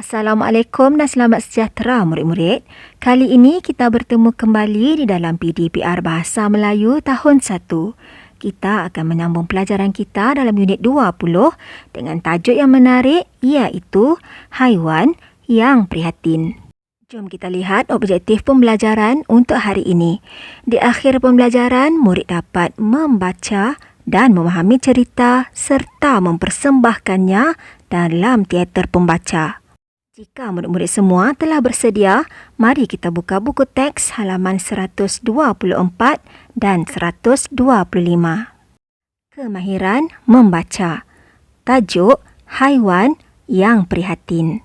Assalamualaikum dan selamat sejahtera murid-murid. Kali ini kita bertemu kembali di dalam PDPR Bahasa Melayu tahun 1. Kita akan menyambung pelajaran kita dalam unit 20 dengan tajuk yang menarik iaitu haiwan yang prihatin. Jom kita lihat objektif pembelajaran untuk hari ini. Di akhir pembelajaran, murid dapat membaca dan memahami cerita serta mempersembahkannya dalam teater pembaca. Jika murid-murid semua telah bersedia, mari kita buka buku teks halaman 124 dan 125. Kemahiran membaca. Tajuk haiwan yang prihatin.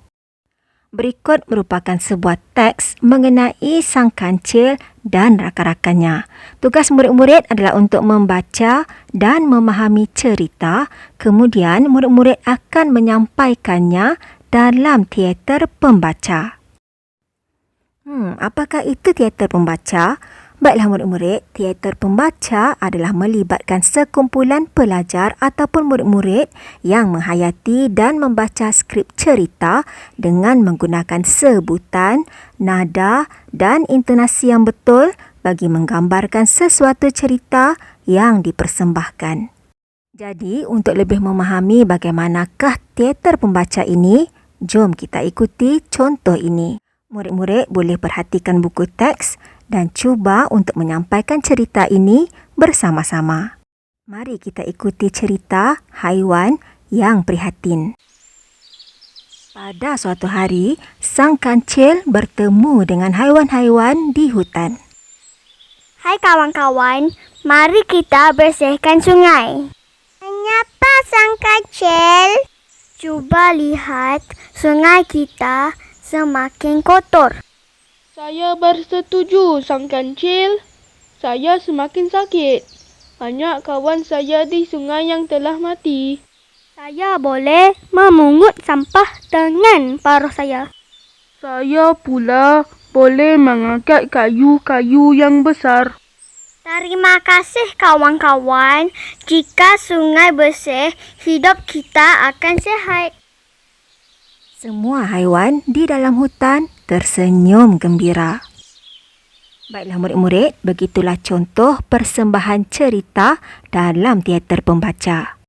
Berikut merupakan sebuah teks mengenai sang kancil dan rakan-rakannya. Tugas murid-murid adalah untuk membaca dan memahami cerita, kemudian murid-murid akan menyampaikannya dalam teater pembaca. Apakah itu teater pembaca? Baiklah murid-murid, teater pembaca adalah melibatkan sekumpulan pelajar ataupun murid-murid yang menghayati dan membaca skrip cerita dengan menggunakan sebutan, nada dan intonasi yang betul bagi menggambarkan sesuatu cerita yang dipersembahkan. Jadi, untuk lebih memahami bagaimanakah teater pembaca ini, jom kita ikuti contoh ini. Murid-murid boleh perhatikan buku teks dan cuba untuk menyampaikan cerita ini bersama-sama. Mari kita ikuti cerita haiwan yang prihatin. Pada suatu hari, sang kancil bertemu dengan haiwan-haiwan di hutan. Hai kawan-kawan, mari kita bersihkan sungai. Mengapa sang kancil? Cuba lihat, sungai kita semakin kotor. Saya bersetuju, sang kancil. Saya semakin sakit. Banyak kawan saya di sungai yang telah mati. Saya boleh memungut sampah dengan paruh saya. Saya pula boleh mengangkat kayu-kayu yang besar. Terima kasih kawan-kawan. Jika sungai bersih, hidup kita akan sihat. Semua haiwan di dalam hutan tersenyum gembira. Baiklah murid-murid, begitulah contoh persembahan cerita dalam teater pembaca.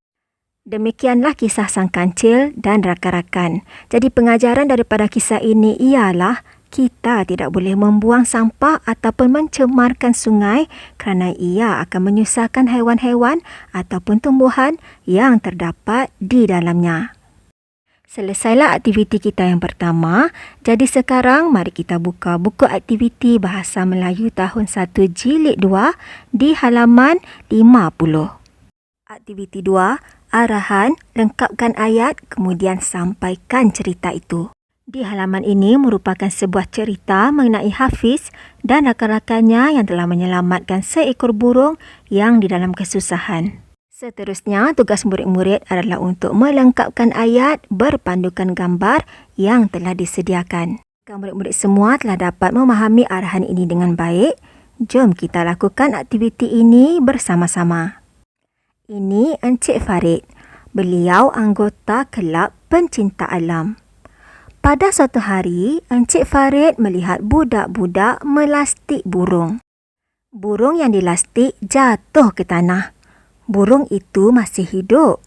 Demikianlah kisah sang kancil dan rakan-rakan. Jadi pengajaran daripada kisah ini ialah kita tidak boleh membuang sampah ataupun mencemarkan sungai kerana ia akan menyusahkan haiwan-haiwan ataupun tumbuhan yang terdapat di dalamnya. Selesailah aktiviti kita yang pertama. Jadi sekarang mari kita buka buku aktiviti Bahasa Melayu tahun 1 jilid 2 di halaman 50. Aktiviti 2, arahan, lengkapkan ayat kemudian sampaikan cerita itu. Di halaman ini merupakan sebuah cerita mengenai Hafiz dan rakan-rakannya yang telah menyelamatkan seekor burung yang di dalam kesusahan. Seterusnya, tugas murid-murid adalah untuk melengkapkan ayat berpandukan gambar yang telah disediakan. Jika murid-murid semua telah dapat memahami arahan ini dengan baik, jom kita lakukan aktiviti ini bersama-sama. Ini Encik Farid. Beliau anggota kelab pencinta alam. Pada suatu hari, Encik Farid melihat budak-budak melastik burung. Burung yang dilastik jatuh ke tanah. Burung itu masih hidup.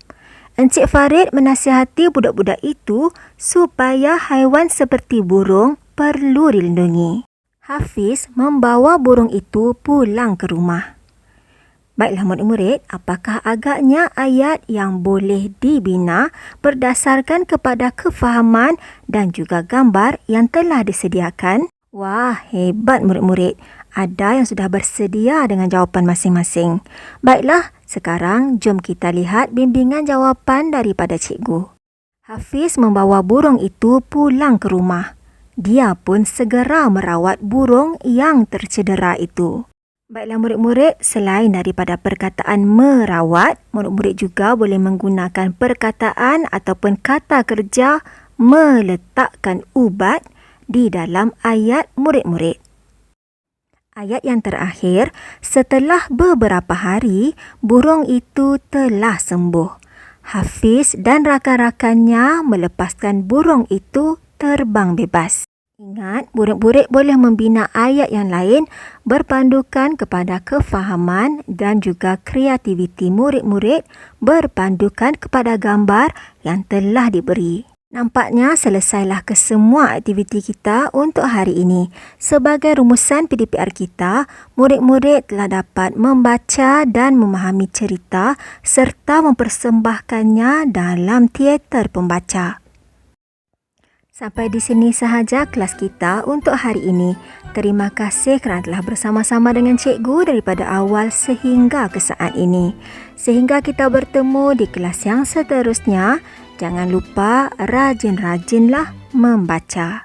Encik Farid menasihati budak-budak itu supaya haiwan seperti burung perlu dilindungi. Hafiz membawa burung itu pulang ke rumah. Baiklah murid-murid, apakah agaknya ayat yang boleh dibina berdasarkan kepada kefahaman dan juga gambar yang telah disediakan? Wah, hebat murid-murid. Ada yang sudah bersedia dengan jawapan masing-masing. Baiklah, sekarang jom kita lihat bimbingan jawapan daripada cikgu. Hafiz membawa burung itu pulang ke rumah. Dia pun segera merawat burung yang tercedera itu. Baiklah murid-murid, selain daripada perkataan merawat, murid-murid juga boleh menggunakan perkataan ataupun kata kerja meletakkan ubat di dalam ayat murid-murid. Ayat yang terakhir, setelah beberapa hari, burung itu telah sembuh. Hafiz dan rakan-rakannya melepaskan burung itu terbang bebas. Ingat, murid-murid boleh membina ayat yang lain berpandukan kepada kefahaman dan juga kreativiti murid-murid berpandukan kepada gambar yang telah diberi. Nampaknya selesailah kesemua aktiviti kita untuk hari ini. Sebagai rumusan PDPR kita, murid-murid telah dapat membaca dan memahami cerita serta mempersembahkannya dalam teater pembaca. Sampai di sini sahaja kelas kita untuk hari ini. Terima kasih kerana telah bersama-sama dengan cikgu daripada awal sehingga ke saat ini. Sehingga kita bertemu di kelas yang seterusnya, jangan lupa rajin-rajinlah membaca.